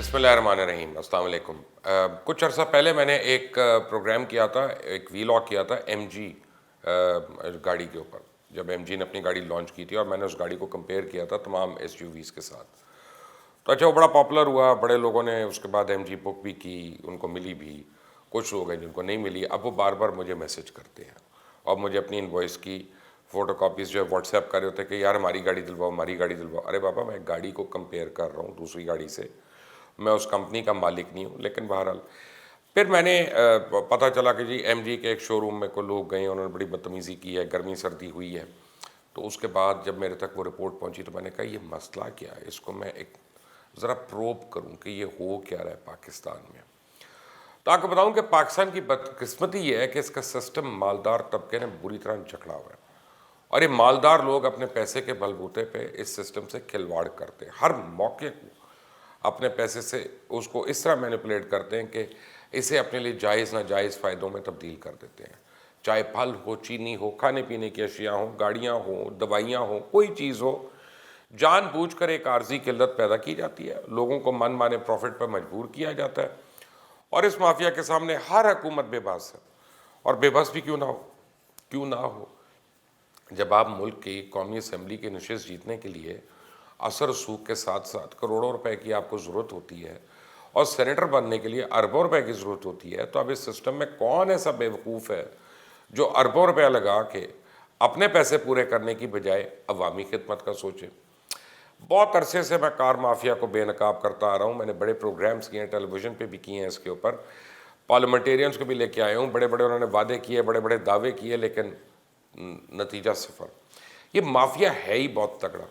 بسم اللہ الرحمن الرحیم، السلام علیکم۔ کچھ عرصہ پہلے میں نے ایک پروگرام کیا تھا، ایک ویلاگ کیا تھا ایم جی گاڑی کے اوپر، جب ایم جی نے اپنی گاڑی لانچ کی تھی، اور میں نے اس گاڑی کو کمپیئر کیا تھا تمام ایس یو ویز کے ساتھ۔ تو اچھا، وہ بڑا پاپولر ہوا، بڑے لوگوں نے اس کے بعد ایم جی بک بھی کی، ان کو ملی بھی، کچھ لوگ ہیں جن کو نہیں ملی۔ اب وہ بار بار مجھے میسج کرتے ہیں اور مجھے اپنی انوائس کی فوٹو کاپیز جو ہے واٹس ایپ کر رہے ہوتے ہیں کہ یار ہماری گاڑی دلواؤ، ہماری گاڑی دلواؤ۔ ارے بابا، میں گاڑی کو کمپیئر کر رہا ہوں دوسری گاڑی سے، میں اس کمپنی کا مالک نہیں ہوں۔ لیکن بہرحال پھر میں نے پتہ چلا کہ جی ایم جی کے ایک شو روم میں کو لوگ گئے، انہوں نے بڑی بدتمیزی کی ہے، گرمی سردی ہوئی ہے۔ تو اس کے بعد جب میرے تک وہ رپورٹ پہنچی تو میں نے کہا یہ مسئلہ کیا ہے، اس کو میں ایک ذرا پروب کروں کہ یہ ہو کیا رہا ہے پاکستان میں۔ تو آپ کو بتاؤں کہ پاکستان کی بدقسمتی یہ ہے کہ اس کا سسٹم مالدار طبقے نے بری طرح جکڑا ہوا ہے، اور یہ مالدار لوگ اپنے پیسے کے بل بوتے پہ اس سسٹم سے کھلواڑ کرتے ہیں، ہر موقع کو اپنے پیسے سے اس کو اس طرح مینیپولیٹ کرتے ہیں کہ اسے اپنے لیے جائز ناجائز فائدوں میں تبدیل کر دیتے ہیں۔ چاہے پھل ہو، چینی ہو، کھانے پینے کی اشیاء ہوں، گاڑیاں ہوں، دوائیاں ہوں، کوئی چیز ہو، جان بوجھ کر ایک عارضی قلت پیدا کی جاتی ہے، لوگوں کو من مانے پروفٹ پر مجبور کیا جاتا ہے، اور اس مافیا کے سامنے ہر حکومت بے بس ہے۔ اور بے بس بھی کیوں نہ ہو جب آپ ملک کی قومی اسمبلی کی نشست جیتنے کے لیے اثر رسوخ کے ساتھ ساتھ کروڑوں روپے کی آپ کو ضرورت ہوتی ہے، اور سینیٹر بننے کے لیے اربوں روپے کی ضرورت ہوتی ہے۔ تو اب اس سسٹم میں کون ایسا بے وقوف ہے جو اربوں روپے لگا کے اپنے پیسے پورے کرنے کی بجائے عوامی خدمت کا سوچے؟ بہت عرصے سے میں کار مافیا کو بے نقاب کرتا آ رہا ہوں، میں نے بڑے پروگرامز کیے ہیں، ٹیلی ویژن پہ بھی کیے ہیں، اس کے اوپر پارلیمنٹیرینز کو بھی لے کے آئے ہوں، بڑے بڑے انہوں نے وعدے کیے، بڑے بڑے دعوے کیے، لیکن نتیجہ صفر۔ یہ مافیا ہے ہی بہت تگڑا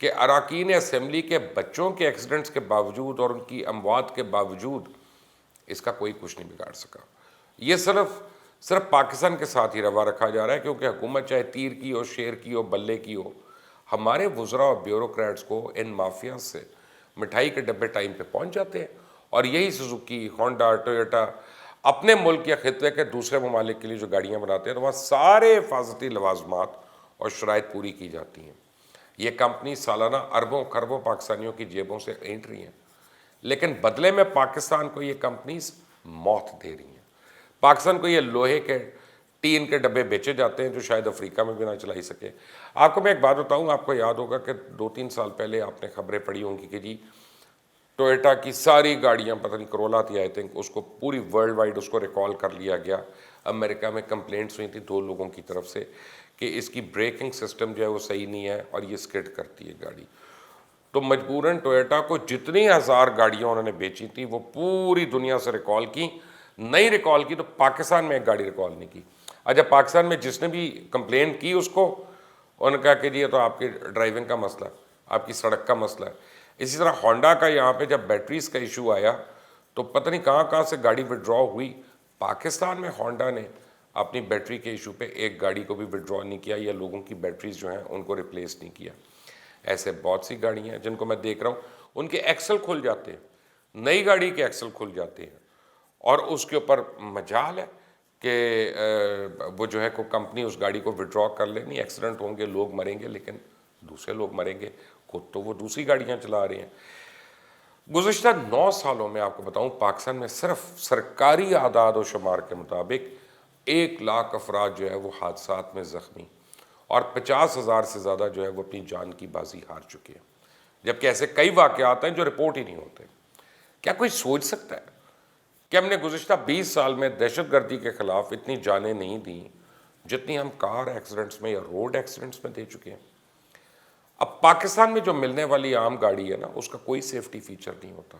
کہ اراکین اسمبلی کے بچوں کے ایکسیڈنٹس کے باوجود اور ان کی اموات کے باوجود اس کا کوئی کچھ نہیں بگاڑ سکا۔ یہ صرف پاکستان کے ساتھ ہی روا رکھا جا رہا ہے، کیونکہ حکومت چاہے تیر کی ہو، شیر کی ہو، بلے کی ہو، ہمارے وزراء اور بیوروکریٹس کو ان مافیا سے مٹھائی کے ڈبے ٹائم پہ پہنچ جاتے ہیں، اور یہی سوزوکی، ہونڈا، ٹویوٹا اپنے ملک یا خطے کے دوسرے ممالک کے لیے جو گاڑیاں بناتے ہیں تو وہاں سارے حفاظتی لوازمات اور شرائط پوری کی جاتی ہیں۔ یہ کمپنی سالانہ اربوں خربوں پاکستانیوں کی جیبوں سے اینٹ رہی ہیں، لیکن بدلے میں پاکستان کو یہ کمپنیز موت دے رہی ہیں۔ پاکستان کو یہ لوہے کے ٹین کے ڈبے بیچے جاتے ہیں جو شاید افریقہ میں بھی نہ چلائی سکے۔ آپ کو میں ایک بات بتاؤں، آپ کو یاد ہوگا کہ 2-3 سال پہلے آپ نے خبریں پڑھی ہوں گی کہ جی ٹویوٹا کی ساری گاڑیاں، پتہ نہیں کرولا تھی آئی تھنک، اس کو پوری ورلڈ وائڈ اس کو ریکال کر لیا گیا۔ امریکہ میں کمپلینٹس ہوئی تھیں 2 لوگوں کی طرف سے کہ اس کی بریکنگ سسٹم جو ہے وہ صحیح نہیں ہے اور یہ سکڈ کرتی ہے گاڑی۔ تو مجبوراً ٹویوٹا کو جتنی ہزار گاڑیاں انہوں نے بیچی تھیں وہ پوری دنیا سے ریکال کی، نہیں ریکال کی تو پاکستان میں ایک گاڑی ریکال نہیں کی۔ اچھا، پاکستان میں جس نے بھی کمپلینٹ کی اس کو انہوں نے کہا کہ جی یہ تو آپ کی ڈرائیونگ کا مسئلہ ہے، آپ کی سڑک کا مسئلہ ہے۔ اسی طرح ہونڈا کا یہاں پہ جب بیٹریز کا ایشو آیا تو پتہ نہیں کہاں سے گاڑی وڈرا ہوئی، پاکستان میں ہونڈا نے اپنی بیٹری کے ایشو پہ ایک گاڑی کو بھی وڈرا نہیں کیا، یا لوگوں کی بیٹریز جو ہیں ان کو ریپلیس نہیں کیا۔ ایسے بہت سی گاڑیاں ہیں جن کو میں دیکھ رہا ہوں، ان کے ایکسل کھل جاتے ہیں، نئی گاڑی کے ایکسل کھل جاتے ہیں، اور اس کے اوپر مجال ہے کہ وہ جو ہے کوئی کمپنی اس گاڑی کو وڈرا کر لے۔ نہیں، ایکسیڈنٹ ہوں گے، لوگ مریں گے، لیکن دوسرے لوگ مریں گے، خود تو وہ دوسری گاڑیاں چلا رہے ہیں۔ گزشتہ 9 سالوں میں آپ کو بتاؤں پاکستان میں صرف سرکاری اعداد و شمار کے مطابق 1 لاکھ افراد جو ہے وہ حادثات میں زخمی، اور 50,000 سے زیادہ جو ہے وہ اپنی جان کی بازی ہار چکے ہیں، جبکہ ایسے کئی واقعات ہیں جو رپورٹ ہی نہیں ہوتے۔ کیا کوئی سوچ سکتا ہے کہ ہم نے گزشتہ 20 سال میں دہشت گردی کے خلاف اتنی جانیں نہیں دیں جتنی ہم کار ایکسیڈنٹس میں یا روڈ ایکسیڈنٹس میں دے چکے ہیں؟ اب پاکستان میں جو ملنے والی عام گاڑی ہے نا، اس کا کوئی سیفٹی فیچر نہیں ہوتا،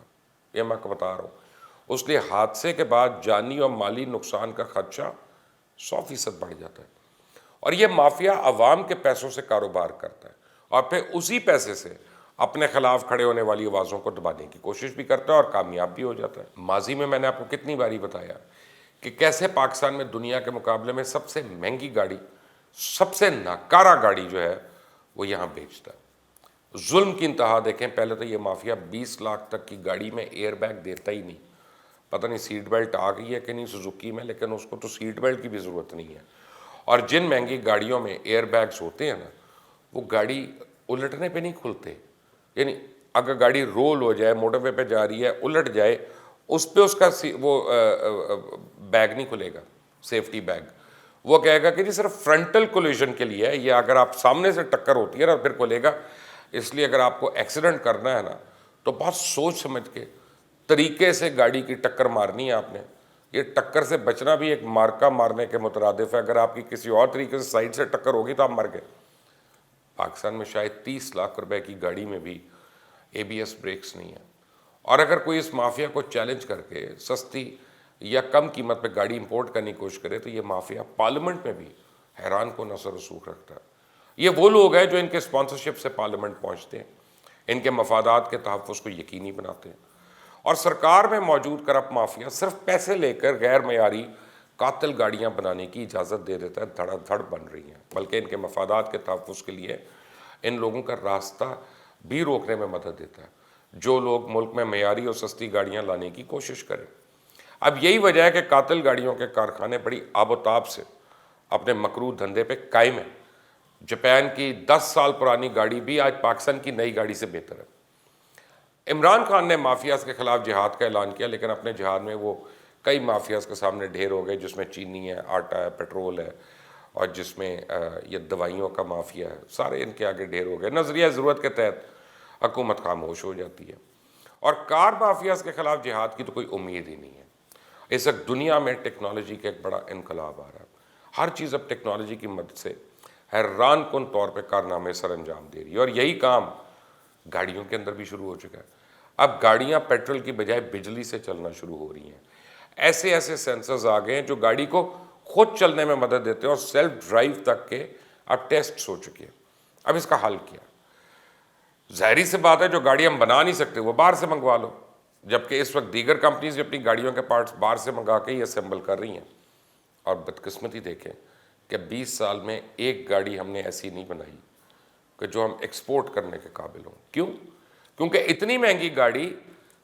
یہ میں آپ کو بتا رہا ہوں۔ اس لیے حادثے کے بعد جانی اور مالی نقصان کا خدشہ 100% بڑھ جاتا ہے، اور یہ مافیا عوام کے پیسوں سے کاروبار کرتا ہے، اور پھر اسی پیسے سے اپنے خلاف کھڑے ہونے والی آوازوں کو دبانے کی کوشش بھی کرتا ہے اور کامیاب بھی ہو جاتا ہے۔ ماضی میں نے آپ کو کتنی باری بتایا کہ کیسے پاکستان میں دنیا کے مقابلے میں سب سے مہنگی گاڑی، سب سے ناکارہ گاڑی جو ہے وہ یہاں بیچتا ہے۔ ظلم کی انتہا دیکھیں، پہلے تو یہ مافیا 20 لاکھ تک کی گاڑی میں ایئر بیگ دیتا ہی نہیں، پتہ نہیں سیٹ بیلٹ آ گئی ہے کہ نہیں سوزوکی میں، لیکن اس کو تو سیٹ بیلٹ کی بھی ضرورت نہیں ہے۔ اور جن مہنگی گاڑیوں میں ایئر بیگز ہوتے ہیں نا، وہ گاڑی الٹنے پہ نہیں کھلتے، یعنی اگر گاڑی رول ہو جائے, موٹر وے پہ جا رہی ہے, الٹ جائے, اس پہ اس کا وہ بیگ نہیں کھلے گا, سیفٹی بیگ. وہ کہے گا کہ جی صرف فرنٹل کولیجن کے لیے ہے, یہ اگر آپ سامنے سے ٹکر ہوتی ہے نا پھر کھلے گا. اس لیے اگر آپ کو ایکسیڈنٹ کرنا ہے نا تو بہت سوچ سمجھ کے طریقے سے گاڑی کی ٹکر مارنی ہے آپ نے. یہ ٹکر سے بچنا بھی ایک مارکا مارنے کے مترادف ہے. اگر آپ کی کسی اور طریقے سے سائڈ سے ٹکر ہوگی تو آپ مر گئے. پاکستان میں شاید 30 لاکھ روپے کی گاڑی میں بھی ABS بریکس نہیں ہیں. اور اگر کوئی اس مافیا کو چیلنج کر کے سستی یا کم قیمت پہ گاڑی امپورٹ کرنے کی کوشش کرے تو یہ مافیا پارلیمنٹ میں بھی حیران کن اثر رسوخ رکھتا ہے. یہ وہ لوگ ہیں جو ان کے اسپانسرشپ سے پارلیمنٹ پہنچتے ہیں, ان کے مفادات کے تحفظ کو یقینی بناتے ہیں. اور سرکار میں موجود کرپٹ مافیا صرف پیسے لے کر غیر معیاری قاتل گاڑیاں بنانے کی اجازت دے دیتا ہے, دھڑا دھڑ بن رہی ہیں, بلکہ ان کے مفادات کے تحفظ کے لیے ان لوگوں کا راستہ بھی روکنے میں مدد دیتا ہے جو لوگ ملک میں معیاری اور سستی گاڑیاں لانے کی کوشش کریں. اب یہی وجہ ہے کہ قاتل گاڑیوں کے کارخانے بڑی آب و تاب سے اپنے مکروہ دھندے پہ قائم ہیں. جاپان کی 10 سال پرانی گاڑی بھی آج پاکستان کی نئی گاڑی سے بہتر ہے. عمران خان نے مافیاز کے خلاف جہاد کا اعلان کیا, لیکن اپنے جہاد میں وہ کئی مافیاز کے سامنے ڈھیر ہو گئے, جس میں چینی ہے, آٹا ہے, پیٹرول ہے, اور جس میں یہ دوائیوں کا مافیا ہے. سارے ان کے آگے ڈھیر ہو گئے. نظریہ ضرورت کے تحت حکومت خاموش ہو جاتی ہے. اور کار مافیاز کے خلاف جہاد کی تو کوئی امید ہی نہیں ہے. اس وقت دنیا میں ٹیکنالوجی کا ایک بڑا انقلاب آ رہا ہے. ہر چیز اب ٹیکنالوجی کی مدد سے حیران کن طور پہ کارنامے سر انجام دے رہی ہے. اور یہی کام گاڑیوں کے اندر بھی شروع ہو چکا ہے. اب گاڑیاں پیٹرول کی بجائے بجلی سے چلنا شروع ہو رہی ہیں. ایسے ایسے سینسرز آ گئے ہیں جو گاڑی کو خود چلنے میں مدد دیتے ہیں, اور سیلف ڈرائیو تک کے اب ٹیسٹ ہو چکے ہیں. اب اس کا حل کیا؟ ظاہری سے بات ہے جو گاڑی ہم بنا نہیں سکتے وہ باہر سے منگوا لو, جبکہ اس وقت دیگر کمپنیز اپنی گاڑیوں کے پارٹس باہر سے منگا کے ہی اسمبل کر رہی ہیں. اور بدقسمتی دیکھیں کہ 20 سال میں ایک گاڑی ہم نے ایسی نہیں بنائی کہ جو ہم ایکسپورٹ کرنے کے قابل ہوں. کیوں؟ کیونکہ اتنی مہنگی گاڑی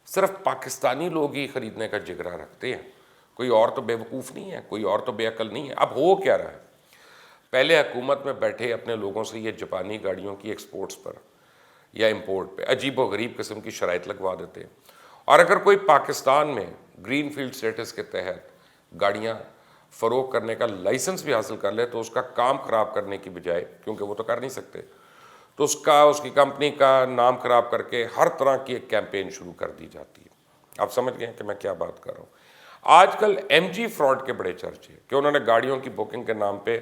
صرف پاکستانی لوگ ہی خریدنے کا جگرا رکھتے ہیں. کوئی اور تو بے وقوف نہیں ہے, کوئی اور تو بے عقل نہیں ہے. اب ہو کیا رہا ہے؟ پہلے حکومت میں بیٹھے اپنے لوگوں سے یہ جاپانی گاڑیوں کی ایکسپورٹس پر یا امپورٹ پہ عجیب و غریب قسم کی شرائط لگوا دیتے ہیں. اور اگر کوئی پاکستان میں گرین فیلڈ سٹیٹس کے تحت گاڑیاں فروغ کرنے کا لائسنس بھی حاصل کر لے تو اس کا کام خراب کرنے کی بجائے, کیونکہ وہ تو کر نہیں سکتے, تو اس کی کمپنی کا نام خراب کر کے ہر طرح کی ایک کیمپین شروع کر دی جاتی ہے. آپ سمجھ گئے کہ میں کیا بات کر رہا ہوں. آج کل MG فراڈ کے بڑے چرچے ہیں کہ انہوں نے گاڑیوں کی بکنگ کے نام پہ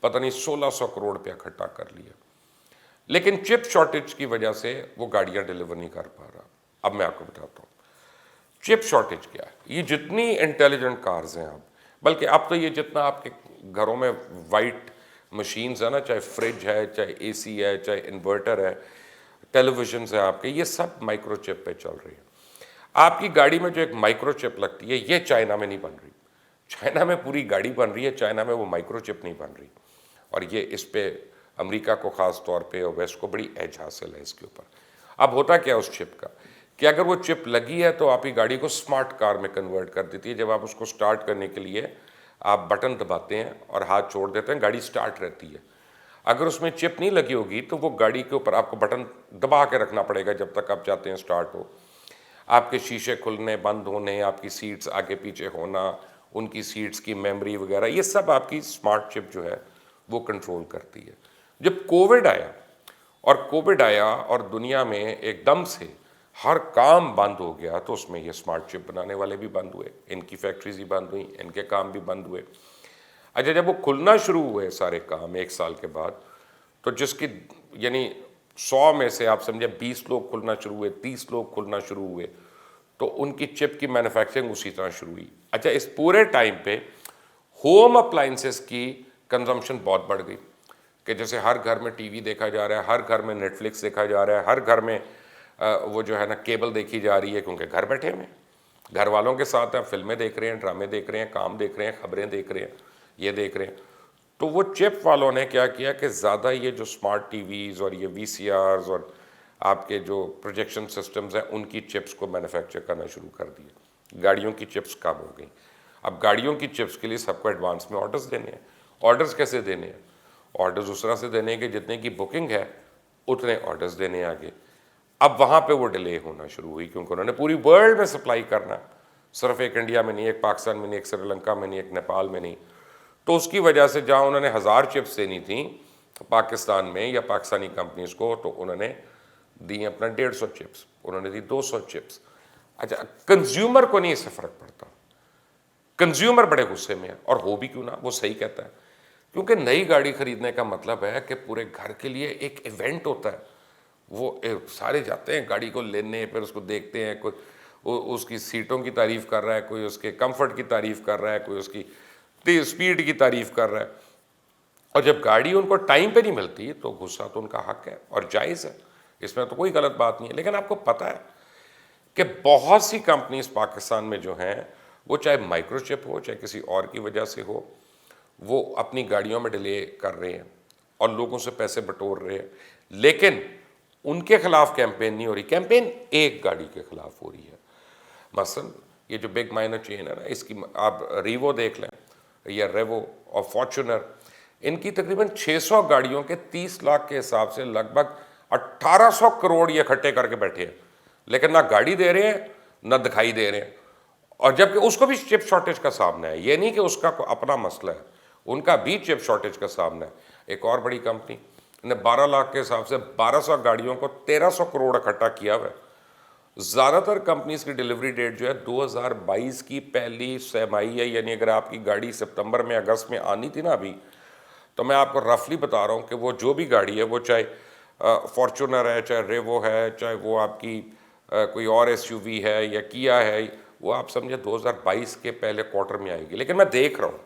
پتہ نہیں 1600 کروڑ روپیہ اکٹھا کر لیا, لیکن چپ شارٹیج کی وجہ سے وہ گاڑیاں ڈیلیور نہیں کر پا رہا. اب میں آپ کو بتاتا ہوں چپ شارٹیج کیا ہے. یہ جتنی انٹیلیجنٹ کارز ہیں اب, بلکہ اب تو یہ جتنا آپ کے گھروں میں وائٹ مشینز ہیں نا, چاہے فریج ہے, چاہے AC ہے, چاہے انورٹر ہے, ٹیلی ویژنز ہیں آپ کے, یہ سب مائکرو چپ پہ چل رہی ہیں. آپ کی گاڑی میں جو ایک مائکرو چپ لگتی ہے یہ چائنا میں نہیں بن رہی. چائنا میں پوری گاڑی بن رہی ہے, چائنا میں وہ مائکرو چپ نہیں بن رہی. اور یہ اس پہ امریکہ کو خاص طور پہ اور ویسٹ کو بڑی ایج حاصل ہے اس کے اوپر. اب ہوتا کیا اس چپ کا کہ اگر وہ چپ لگی ہے تو آپ کی گاڑی کو اسمارٹ کار میں کنورٹ کر دیتی ہے. جب آپ اس کو سٹارٹ کرنے کے لیے آپ بٹن دباتے ہیں اور ہاتھ چھوڑ دیتے ہیں, گاڑی سٹارٹ رہتی ہے. اگر اس میں چپ نہیں لگی ہوگی تو وہ گاڑی کے اوپر آپ کو بٹن دبا کے رکھنا پڑے گا جب تک آپ چاہتے ہیں سٹارٹ ہو. آپ کے شیشے کھلنے بند ہونے, آپ کی سیٹس آگے پیچھے ہونا, ان کی سیٹس کی میموری وغیرہ, یہ سب آپ کی اسمارٹ چپ جو ہے وہ کنٹرول کرتی ہے. جب کووڈ آیا اور دنیا میں ایک دم سے ہر کام بند ہو گیا تو اس میں یہ اسمارٹ چپ بنانے والے بھی بند ہوئے, ان کی فیکٹریز بھی بند ہوئیں, ان کے کام بھی بند ہوئے. اچھا جب وہ کھلنا شروع ہوئے سارے کام 1 سال کے بعد, تو جس کی یعنی 100 میں سے آپ سمجھیں 20 لوگ کھلنا شروع ہوئے, 30 لوگ کھلنا شروع ہوئے, تو ان کی چپ کی مینوفیکچرنگ اسی طرح شروع ہوئی. اچھا اس پورے ٹائم پہ ہوم اپلائنسز کی کنزمپشن بہت بڑھ گئی کہ جیسے ہر گھر میں ٹی وی دیکھا جا رہا ہے, ہر گھر میں نیٹ فلکس دیکھا جا رہا ہے, ہر گھر میں وہ جو ہے نا کیبل دیکھی جا رہی ہے, کیونکہ گھر بیٹھے ہوئے گھر والوں کے ساتھ آپ فلمیں دیکھ رہے ہیں, ڈرامے دیکھ رہے ہیں, کام دیکھ رہے ہیں, خبریں دیکھ رہے ہیں, یہ دیکھ رہے ہیں. تو وہ چپ والوں نے کیا کیا کہ زیادہ یہ جو اسمارٹ ٹی ویز اور یہ VCRs اور آپ کے جو پروجیکشن سسٹمز ہیں ان کی چپس کو مینوفیکچر کرنا شروع کر دیے. گاڑیوں کی چپس کم ہو گئیں. اب گاڑیوں کی چپس کے لیے سب کو ایڈوانس میں آرڈرز دینے ہیں. آرڈرز کیسے دینے ہیں؟ آرڈرز اس طرح سے دینے ہیں کہ جتنے کی بکنگ ہے اتنے آرڈرز دینے آگے. اب وہاں پہ وہ ڈیلے ہونا شروع ہوئی کیونکہ انہوں نے پوری ورلڈ میں سپلائی کرنا، صرف ایک انڈیا میں نہیں، ایک پاکستان میں نہیں، ایک سری لنکا میں نہیں، ایک نیپال میں نہیں. تو اس کی وجہ سے جہاں انہوں نے 1000 چپس دینی تھیں پاکستان میں یا پاکستانی کمپنیز کو، تو انہوں نے دی اپنا 150 چپس، انہوں نے دی 200 چپس. اچھا، کنزیومر کو نہیں اس سے فرق پڑتا، کنزیومر بڑے غصے میں ہے، اور ہو بھی کیوں نہ، وہ صحیح کہتا ہے. کیونکہ نئی گاڑی خریدنے کا مطلب ہے کہ پورے گھر کے لیے ایک ایونٹ ہوتا ہے. وہ سارے جاتے ہیں گاڑی کو لینے، پھر اس کو دیکھتے ہیں، کوئی اس کی سیٹوں کی تعریف کر رہا ہے، کوئی اس کے کمفرٹ کی تعریف کر رہا ہے، کوئی اس کی اسپیڈ کی تعریف کر رہا ہے. اور جب گاڑی ان کو ٹائم پہ نہیں ملتی تو غصہ تو ان کا حق ہے اور جائز ہے، اس میں تو کوئی غلط بات نہیں ہے. لیکن آپ کو پتہ ہے کہ بہت سی کمپنیز پاکستان میں جو ہیں، وہ چاہے مائکرو چپ ہو، چاہے کسی اور کی وجہ سے ہو، وہ اپنی گاڑیوں میں ڈیلے کر رہے ہیں اور لوگوں سے پیسے بٹور رہے ہیں. لیکن ان کے خلاف کیمپین نہیں ہو رہی، کیمپین ایک گاڑی کے خلاف ہو رہی ہے. مثلا یہ جو بگ مائنر چین ہے نا، اس کی آپ ریوو دیکھ لیں یا ریوو اور فارچونر، ان کی تقریباً 600 گاڑیوں کے 30 لاکھ کے حساب سے لگ بھگ 1800 کروڑ یہ اکٹھے کر کے بیٹھے ہیں، لیکن نہ گاڑی دے رہے ہیں نہ دکھائی دے رہے ہیں. اور جبکہ اس کو بھی چپ شارٹیج کا سامنا ہے، یہ نہیں کہ اس کا کوئی اپنا مسئلہ ہے، ان کا بھی چپ شارٹیج کا سامنا ہے. ایک اور بڑی کمپنی نے 12 لاکھ کے حساب سے 1200 گاڑیوں کو 1300 کروڑ اکٹھا کیا ہوا ہے. زیادہ تر کمپنیز کی ڈیلیوری ڈیٹ جو ہے 2022 کی پہلی سہ-ماہی ہے، یعنی اگر آپ کی گاڑی ستمبر میں اگست میں آنی تھی نا ابھی، تو میں آپ کو رفلی بتا رہا ہوں کہ وہ جو بھی گاڑی ہے، وہ چاہے فارچونر ہے، چاہے ریوو ہے، چاہے وہ آپ کی کوئی اور ایس یو وی ہے یا کیا ہے، وہ آپ سمجھے 2022 کے پہلے کوارٹر میں آئے گی. لیکن میں دیکھ رہا ہوں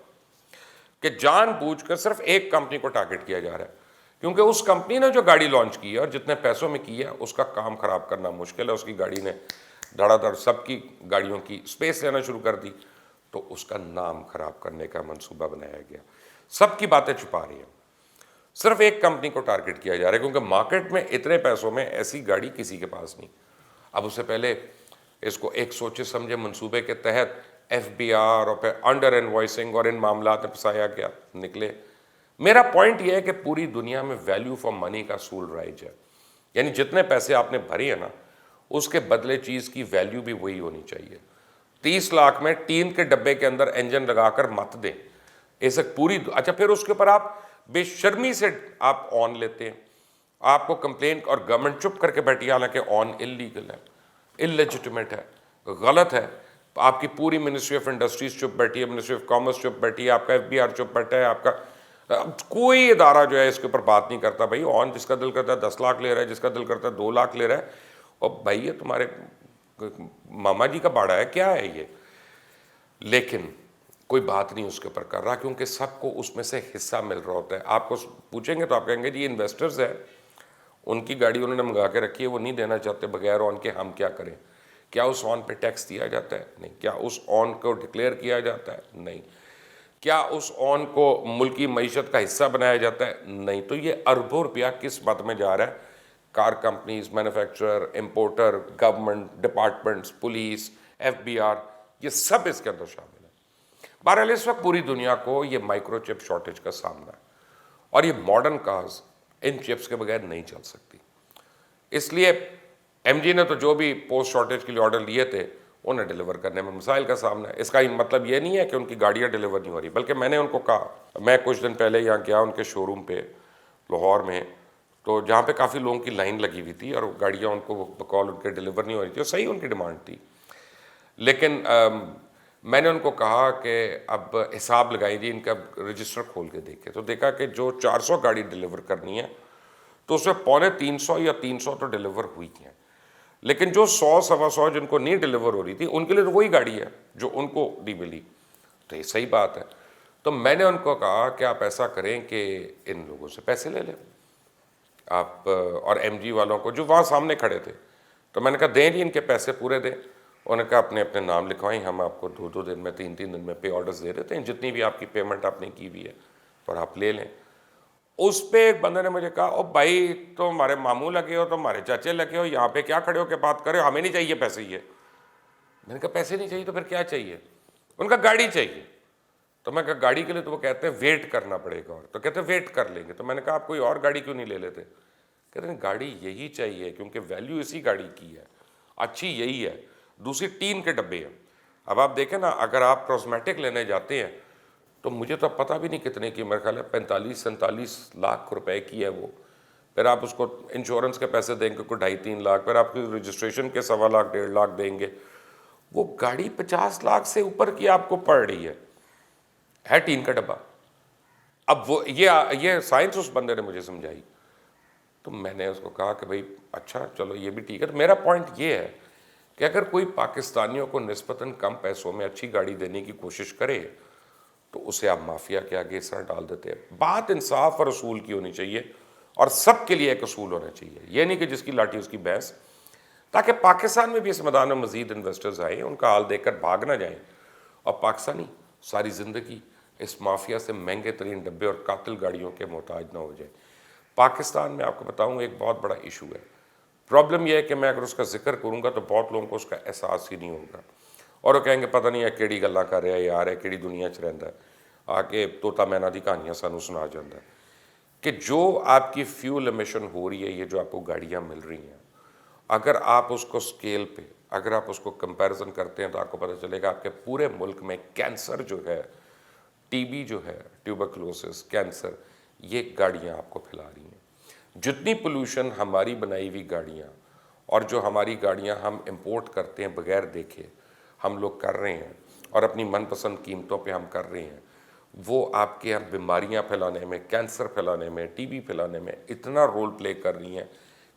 کہ جان بوجھ کر صرف ایک کمپنی کو ٹارگٹ کیا جا رہا ہے، کیونکہ اس کمپنی نے جو گاڑی لانچ کی ہے اور جتنے پیسوں میں کی ہے، اس کا کام خراب کرنا مشکل ہے. اس کی گاڑی نے دھڑا دھڑ سب کی گاڑیوں کی اسپیس لینا شروع کر دی، تو اس کا نام خراب کرنے کا منصوبہ بنایا گیا. سب کی باتیں چھپا رہی ہیں، صرف ایک کمپنی کو ٹارگٹ کیا جا رہا ہے، کیونکہ مارکیٹ میں اتنے پیسوں میں ایسی گاڑی کسی کے پاس نہیں. اب اس سے پہلے اس کو ایک سوچے سمجھے منصوبے کے تحت ایف بی آر اور پھر انڈر انوائسنگ اور ان معاملات میں پھنسایا گیا، نکلے. میرا پوائنٹ یہ ہے کہ پوری دنیا میں ویلیو فار منی کا اصول رائج ہے، یعنی جتنے پیسے آپ نے بھرے ہیں نا، اس کے بدلے چیز کی ویلیو بھی وہی ہونی چاہیے. 30 لاکھ میں ٹین کے ڈبے کے اندر انجن لگا کر مت دیں، ایسے پوری اچھا پھر اس کے اوپر آپ بے شرمی سے آپ آن لیتے ہیں، آپ کو کمپلین، اور گورنمنٹ چپ کر کے بیٹھی، حالانکہ آن انلیگل ہے، انلیجٹمیٹ ہے، غلط ہے. آپ کی پوری منسٹری آف انڈسٹریز چپ بیٹھی ہے، منسٹری آف کامرس چپ بیٹھی ہے، آپ کا ایف بی آر چپ بیٹھا ہے، آپ کا کوئی ادارہ جو ہے اس کے اوپر بات نہیں کرتا. بھائی آن جس کا دل کرتا ہے 10 لاکھ لے رہا ہے، جس کا دل کرتا ہے 2 لاکھ لے رہا ہے، اور بھائی یہ تمہارے ماما جی کا باڑا ہے کیا ہے یہ؟ لیکن کوئی بات نہیں اس کے اوپر کر رہا، کیونکہ سب کو اس میں سے حصہ مل رہا ہوتا ہے. آپ کو پوچھیں گے تو آپ کہیں گے جی انویسٹرز ہیں، ان کی گاڑی انہوں نے منگا کے رکھی ہے، وہ نہیں دینا چاہتے بغیر آن کے، ہم کیا کریں؟ کیا اس آن پہ ٹیکس دیا جاتا ہے؟ نہیں. کیا اس آن کو ڈکلیئر کیا جاتا ہے؟ نہیں. کیا اس آن کو ملکی معیشت کا حصہ بنایا جاتا ہے؟ نہیں. تو یہ اربوں روپیہ کس بات میں جا رہا ہے؟ Car companies, manufacturer, importer, government departments, police, F B R, یہ سب اس کے اندر شامل ہیں. بہرحال اس وقت پوری دنیا کو یہ مائکرو چپ شارٹیج کا سامنا ہے، اور یہ ماڈرن کارز ان چپس کے بغیر نہیں چل سکتی. اس لیے ایم جی نے تو جو بھی پوسٹ شارٹیج کے لیے آرڈر لیے تھے، انہیں ڈیلیور کرنے میں مسائل کا سامنا ہے. اس کا مطلب یہ نہیں ہے کہ ان کی گاڑیاں ڈیلیور نہیں ہو رہی، بلکہ میں نے ان کو کہا، میں کچھ دن پہلے یہاں گیا ان کے شو روم پہ لاہور میں، تو جہاں پہ کافی لوگوں کی لائن لگی ہوئی تھی اور گاڑیاں ان کو بقول ان کے ڈیلیور نہیں ہو رہی تھی، اور صحیح ان کی ڈیمانڈ تھی. لیکن میں نے ان کو کہا کہ اب حساب لگائیں جی، ان کا رجسٹر کھول کے دیکھے، تو دیکھا کہ جو 400 گاڑی ڈیلیور کرنی ہے، تو اس میں 350 یا 300 تو ڈیلیور ہوئی ہیں. لیکن جو 100-125 جن کو نہیں ڈیلیور ہو رہی تھی، ان کے لیے تو وہی گاڑی ہے جو ان کو نہیں ملی. تو یہ صحیح بات ہے. تو میں نے ان کو کہا کہ آپ ایسا کریں کہ ان لوگوں سے پیسے لے لیں آپ، اور ایم جی والوں کو جو وہاں سامنے کھڑے تھے، تو میں نے کہا دیں جی ان کے پیسے پورے دیں. انہوں نے کہا اپنے اپنے نام لکھوائیں، ہم آپ کو 2 دن میں 3 دن میں پے آرڈرز دے دیتے ہیں، جتنی بھی آپ کی پیمنٹ آپ نے کی ہوئی ہے، اور آپ لے لیں. اس پہ ایک بندے نے مجھے کہا، او بھائی تو ہمارے ماموں لگے ہو، تو ہمارے چاچے لگے ہو، یہاں پہ کیا کھڑے ہو کے بات کرے ہو، ہمیں نہیں چاہیے پیسے. یہ میں نے کہا پیسے نہیں چاہیے تو پھر کیا چاہیے؟ ان کا گاڑی چاہیے. تو میں کہا گاڑی کے لیے تو وہ کہتے ہیں ویٹ کرنا پڑے گا، اور تو کہتے ہیں ویٹ کر لیں گے. تو میں نے کہا آپ کوئی اور گاڑی کیوں نہیں لے لیتے؟ کہتے ہیں گاڑی یہی چاہیے کیونکہ ویلیو اسی گاڑی کی ہے, اچھی یہی ہے, دوسری ٹین کے ڈبے ہیں. اب آپ دیکھیں نا, اگر آپ کاسمیٹک لینے جاتے ہیں تو مجھے تو پتہ بھی نہیں کتنے کی, میرا خیال ہے 45-47 لاکھ روپے کی ہے وہ. پھر آپ اس کو انشورنس کے پیسے دیں گے کوئی 2.5-3 لاکھ, پھر آپ کی رجسٹریشن کے 1.25 لاکھ 1.5 لاکھ دیں گے. وہ گاڑی 50 لاکھ سے اوپر کی آپ کو پڑ رہی ہے ٹین کا ڈبہ. اب وہ یہ سائنس اس بندے نے مجھے سمجھائی, تو میں نے اس کو کہا کہ بھائی اچھا چلو یہ بھی ٹھیک ہے. میرا پوائنٹ یہ ہے کہ اگر کوئی پاکستانیوں کو نسبتاً کم پیسوں میں اچھی گاڑی دینے کی کوشش کرے تو اسے آپ مافیا کے آگے اس طرح ڈال دیتے ہیں. بات انصاف اور اصول کی ہونی چاہیے, اور سب کے لیے ایک اصول ہونا چاہیے, یہ نہیں کہ جس کی لاٹھی اس کی بھینس, تاکہ پاکستان میں بھی اس میدان میں مزید انویسٹرز آئیں, ان کا حال دیکھ کر بھاگ نہ جائیں, اور پاکستانی ساری زندگی اس مافیا سے مہنگے ترین ڈبے اور قاتل گاڑیوں کے محتاج نہ ہو جائیں. پاکستان میں آپ کو بتاؤں ایک بہت بڑا ایشو ہے. پرابلم یہ ہے کہ میں اگر اس کا ذکر کروں گا تو بہت لوگوں کو اس کا احساس ہی نہیں ہوگا, اور وہ کہیں گے پتہ نہیں ہے کیڑی گلاں کر رہا ہے یار, ہے کیڑی دنیا 'چ رہندا ہے, آ کے طوطا مینا دی کہانیاں سانوں سنا جاتا ہے. کہ جو آپ کی فیول ایمیشن ہو رہی ہے, یہ جو آپ کو گاڑیاں مل رہی ہیں, اگر آپ اس کو اسکیل پہ, اگر آپ اس کو کمپیریزن کرتے ہیں تو آپ کو پتہ چلے گا آپ کے پورے ملک میں کینسر جو ہے, ٹی بی جو ہے, ٹیوبرکلوسس, کینسر, یہ گاڑیاں آپ کو پھیلا رہی ہیں. جتنی پولوشن ہماری بنائی ہوئی گاڑیاں اور جو ہماری گاڑیاں ہم امپورٹ کرتے ہیں بغیر دیکھے ہم لوگ کر رہے ہیں, اور اپنی من پسند قیمتوں پہ ہم کر رہے ہیں, وہ آپ کے یہاں بیماریاں پھیلانے میں, کینسر پھیلانے میں, ٹی بی پھیلانے میں اتنا رول پلے کر رہی ہیں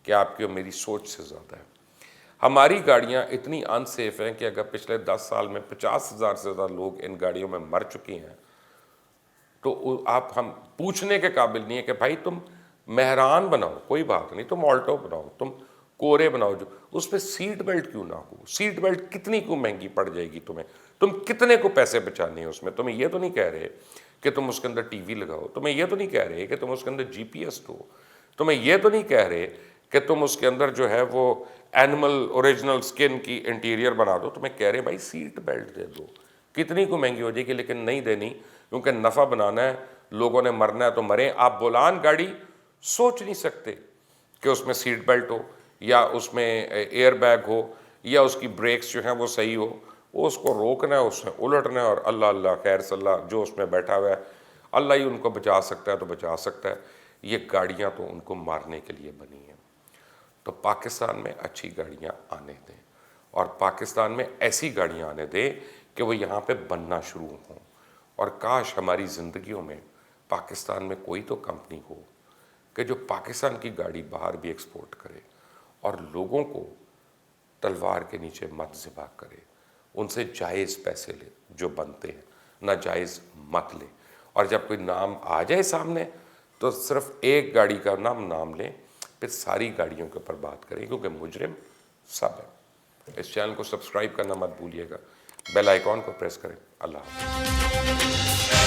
کہ آپ کی اور میری سوچ سے زیادہ ہے. ہماری گاڑیاں اتنی ان سیف ہیں کہ اگر پچھلے 10 سال میں 50,000 سے زیادہ لوگ ان گاڑیوں میں مر چکے ہیں, تو آپ ہم پوچھنے کے قابل نہیں ہے کہ بھائی تم مہران بناؤ, کوئی بات نہیں, تم آلٹو بناؤ, تم کورے بناؤ, جو اس پہ سیٹ بیلٹ کیوں نہ ہو, سیٹ بیلٹ کتنی کیوں مہنگی پڑ جائے گی تمہیں, تم کتنے کو پیسے بچانے ہیں اس میں. تمہیں یہ تو نہیں کہہ رہے کہ تم اس کے اندر ٹی وی لگاؤ, تمہیں یہ تو نہیں کہہ رہے کہ تم اس کے اندر جی پی ایس دو, تمہیں یہ تو نہیں کہہ رہے کہ تم اس کے اندر جو ہے وہ اینیمل اوریجنل سکن کی انٹیریئر بنا دو, تمہیں کہہ رہے بھائی سیٹ بیلٹ دے دو. کتنی کو مہنگی ہو جائے گی, لیکن نہیں دینی, کیونکہ نفع بنانا ہے, لوگوں نے مرنا ہے تو مریں. آپ بولان گاڑی سوچ نہیں سکتے کہ اس میں سیٹ بیلٹ ہو, یا اس میں ایئر بیگ ہو, یا اس کی بریکس جو ہیں وہ صحیح ہو. وہ اس کو روکنا ہے, اس میں الٹنا ہے, اور اللہ اللہ خیر صلی اللہ, جو اس میں بیٹھا ہوا ہے اللہ ہی ان کو بچا سکتا ہے تو بچا سکتا ہے. یہ گاڑیاں تو ان کو مارنے کے لیے بنی ہیں. تو پاکستان میں اچھی گاڑیاں آنے دیں, اور پاکستان میں ایسی گاڑیاں آنے دیں کہ وہ یہاں پہ بننا شروع ہوں. اور کاش ہماری زندگیوں میں پاکستان میں کوئی تو کمپنی ہو کہ جو پاکستان کی گاڑی باہر بھی ایکسپورٹ کرے, اور لوگوں کو تلوار کے نیچے مت ذبح کرے, ان سے جائز پیسے لے جو بنتے ہیں, ناجائز مت لے. اور جب کوئی نام آ جائے سامنے تو صرف ایک گاڑی کا نام لیں, پھر ساری گاڑیوں کے اوپر بات کریں, کیونکہ مجرم سب ہے. اس چینل کو سبسکرائب کرنا مت بھولیے گا, بیل آئیکن کو پریس کریں. اللہ حافظ.